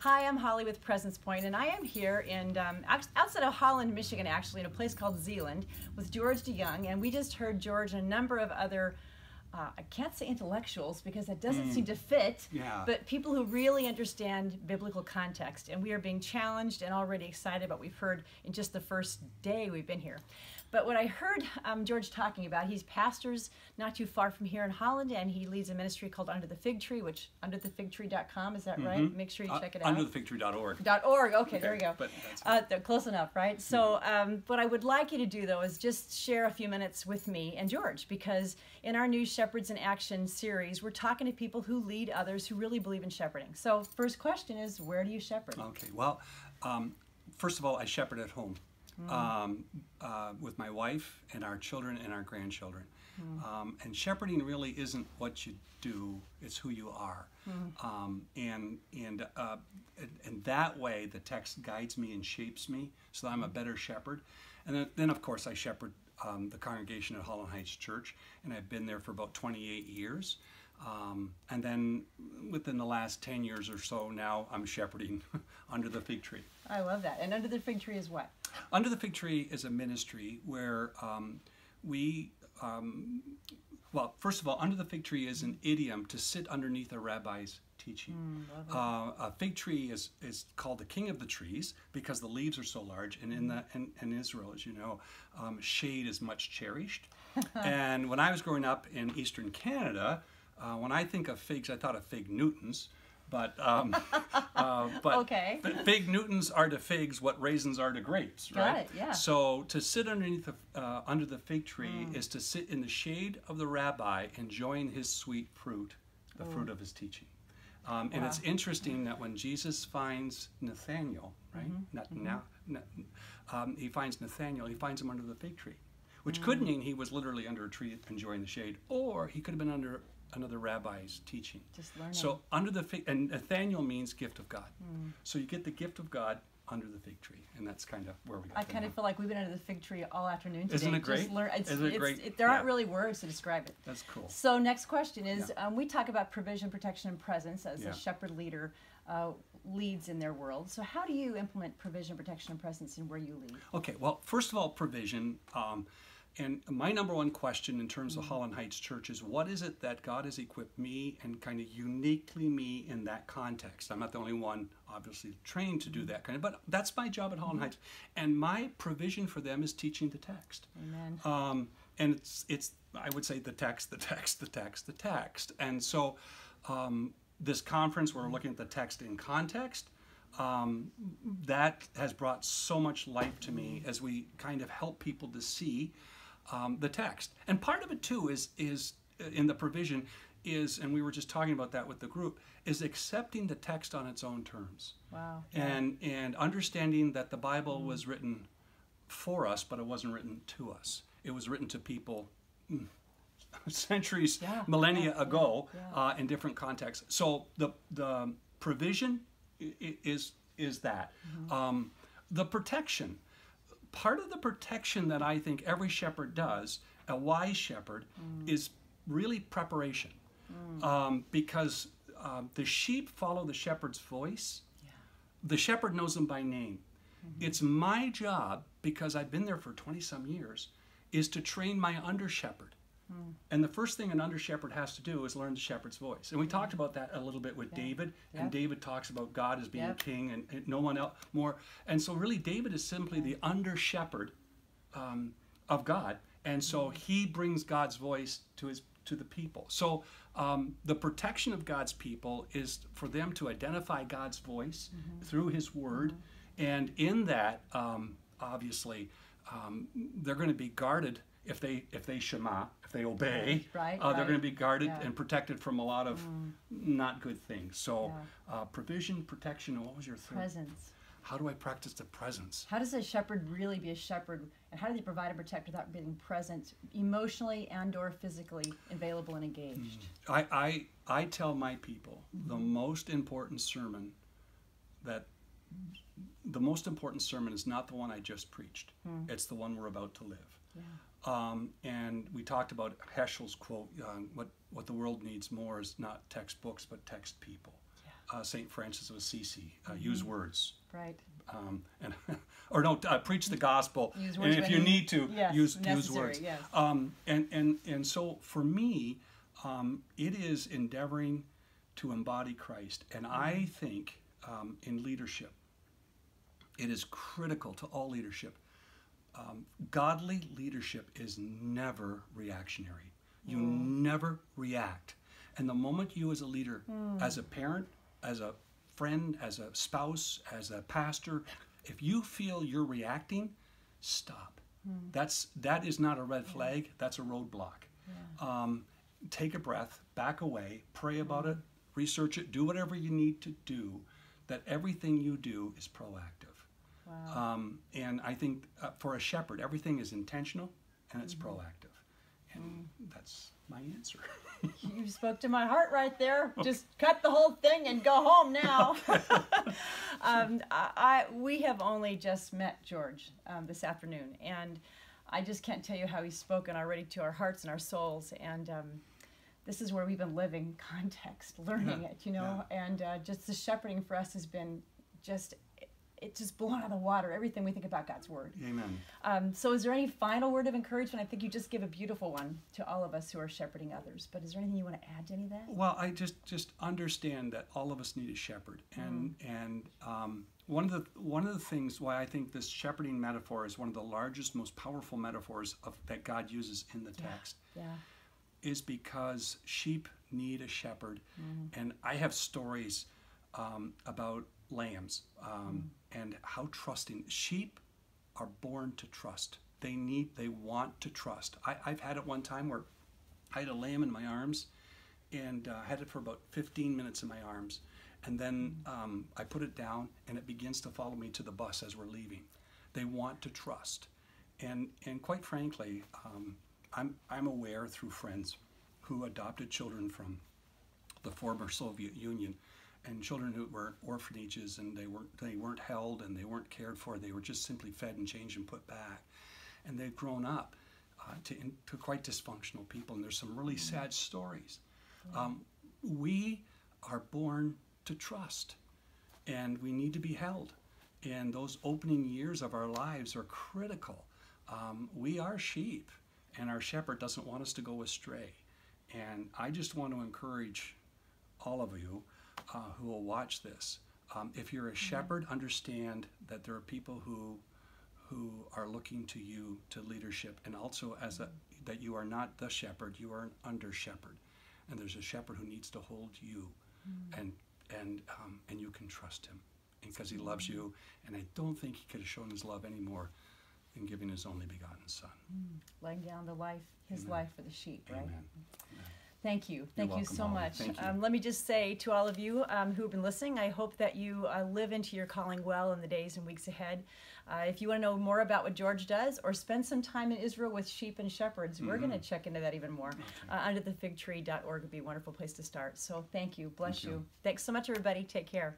Hi, I'm Holly with Presence Point, and I am here in outside of Holland, Michigan, actually, in a place called Zeeland, with George DeJong, and we just heard George and a number of other, I can't say intellectuals because that doesn't seem to fit, but people who really understand biblical context, and we are being challenged and already excited about what we've heard in just the first day we've been here. But what I heard George talking about, he's pastors not too far from here in Holland, and he leads a ministry called Under the Fig Tree, which underthefigtree.com, is that right? Make sure you check it out. Underthefigtree.org. .org, okay, there we go. But that's close enough, right? So what I would like you to do, though, is just share a few minutes with me and George, because in our new Shepherds in Action series, we're talking to people who lead others who really believe in shepherding. So first question is, where do you shepherd? Okay, well, first of all, I shepherd at home. With my wife and our children and our grandchildren. And shepherding really isn't what you do, it's who you are. And that way the text guides me and shapes me so that I'm a better shepherd. And then of course I shepherd the congregation at Holland Heights Church, and I've been there for about 28 years. And then within the last 10 years or so now, I'm shepherding Under the Fig Tree. I love that. And Under the Fig Tree is what? Under the Fig Tree is a ministry where well, first of all, Under the Fig Tree is an idiom to sit underneath a rabbi's teaching. A fig tree is called the king of the trees because the leaves are so large, and in Israel, as you know, shade is much cherished. And when I was growing up in Eastern Canada, when I think of figs, I thought of fig Newtons, but okay. Fig Newtons are to figs what raisins are to grapes, right? Got it, yeah. So to sit underneath under the fig tree is to sit in the shade of the rabbi, enjoying his sweet fruit, the fruit of his teaching. And it's interesting that when Jesus finds Nathaniel, right? He finds Nathaniel, he finds him under the fig tree, which could mean he was literally under a tree enjoying the shade, or he could have been under another rabbi's teaching. Just learning. So under the fig, and Nathaniel means gift of God. So you get the gift of God under the fig tree, and that's kind of where we got. I kind of feel like we've been under the fig tree all afternoon today. Isn't it great? Isn't it great? There aren't really words to describe it. That's cool. So next question is, we talk about provision, protection, and presence as a shepherd leader leads in their world. So how do you implement provision, protection, and presence in where you lead? Okay, well, first of all, provision. And my number one question in terms of Holland Heights Church is, what is it that God has equipped me and kind of uniquely me in that context? I'm not the only one, obviously, trained to do that kind of, but that's my job at Holland Heights. And my provision for them is teaching the text. Amen. And it's I would say the text. And so this conference, where we're looking at the text in context, that has brought so much life to me as we kind of help people to see the text. And part of it too is in the provision is, and we were just talking about that with the group, is accepting the text on its own terms. Wow. And understanding that the Bible was written for us, but it wasn't written to us. It was written to people centuries, millennia ago in different contexts. So the provision is that. The protection. Part of the protection that I think every shepherd does, a wise shepherd, is really preparation. Because the sheep follow the shepherd's voice. The shepherd knows them by name. It's my job, because I've been there for 20-some years, is to train my under-shepherd. And the first thing an under-shepherd has to do is learn the shepherd's voice. And we talked about that a little bit with David. And David talks about God as being king and no one else more. And so really David is simply the under-shepherd of God. And so he brings God's voice to the people. So the protection of God's people is for them to identify God's voice through his word. And in that, obviously, they're going to be guarded. If they shema, if they obey, they're going to be guarded and protected from a lot of not good things. So provision, protection, and what was your third? Presence. How do I practice the presence? How does a shepherd really be a shepherd? And how do they provide and protect without being present, emotionally and or physically available and engaged? I tell my people the most important sermon is not the one I just preached. It's the one we're about to live. And we talked about Heschel's quote, what the world needs more is not textbooks, but text people. St. Francis of Assisi, use words. Right. And or no, preach the gospel. Use words and if you need to, yes, use words. Yes. And so for me, it is endeavoring to embody Christ. And I think in leadership, it is critical to all leadership. Godly leadership is never reactionary. You never react. And the moment you as a leader, as a parent, as a friend, as a spouse, as a pastor, if you feel you're reacting, stop. That is not a red flag. That's a roadblock. Take a breath, back away, pray about it, research it, do whatever you need to do, that everything you do is proactive. Wow. And I think for a shepherd, everything is intentional and it's proactive. And that's my answer. You spoke to my heart right there. Just cut the whole thing and go home now. We have only just met George this afternoon, and I just can't tell you how he's spoken already to our hearts and our souls. And this is where we've been living context, learning it, you know. And just the shepherding for us has been it's just blown out of the water, everything we think about God's Word. Amen. So is there any final word of encouragement? I think you just give a beautiful one to all of us who are shepherding others. But is there anything you want to add to any of that? Well, I just understand that all of us need a shepherd. And one of the things why I think this shepherding metaphor is one of the largest, most powerful metaphors that God uses in the text is because sheep need a shepherd. And I have stories about lambs and how trusting sheep are born to trust. They want to trust. I've had it one time where I had a lamb in my arms and had it for about 15 minutes in my arms, and then I put it down and it begins to follow me to the bus as we're leaving. They want to trust, and quite frankly, I'm aware through friends who adopted children from the former Soviet Union, and children who were orphanages, and they weren't held and they weren't cared for. They were just simply fed and changed and put back. And they've grown up to quite dysfunctional people, and there's some really sad stories. We are born to trust, and we need to be held. And those opening years of our lives are critical. We are sheep, and our shepherd doesn't want us to go astray. And I just want to encourage all of you who will watch this. If you're a shepherd, understand that there are people who are looking to you to leadership, and also that you are not the shepherd, you are an under shepherd, and there's a shepherd who needs to hold you, and you can trust him because he loves you. And I don't think he could have shown his love any more than giving his only begotten Son. Laying down his life for the sheep, right? Amen. Thank you. Thank you so Holland. much. Thank you. Let me just say to all of you who have been listening, I hope that you live into your calling well in the days and weeks ahead. If you want to know more about what George does or spend some time in Israel with sheep and shepherds, we're going to check into that even more. Underthefigtree.org would be a wonderful place to start. So thank you. Bless you. Thanks so much, everybody. Take care.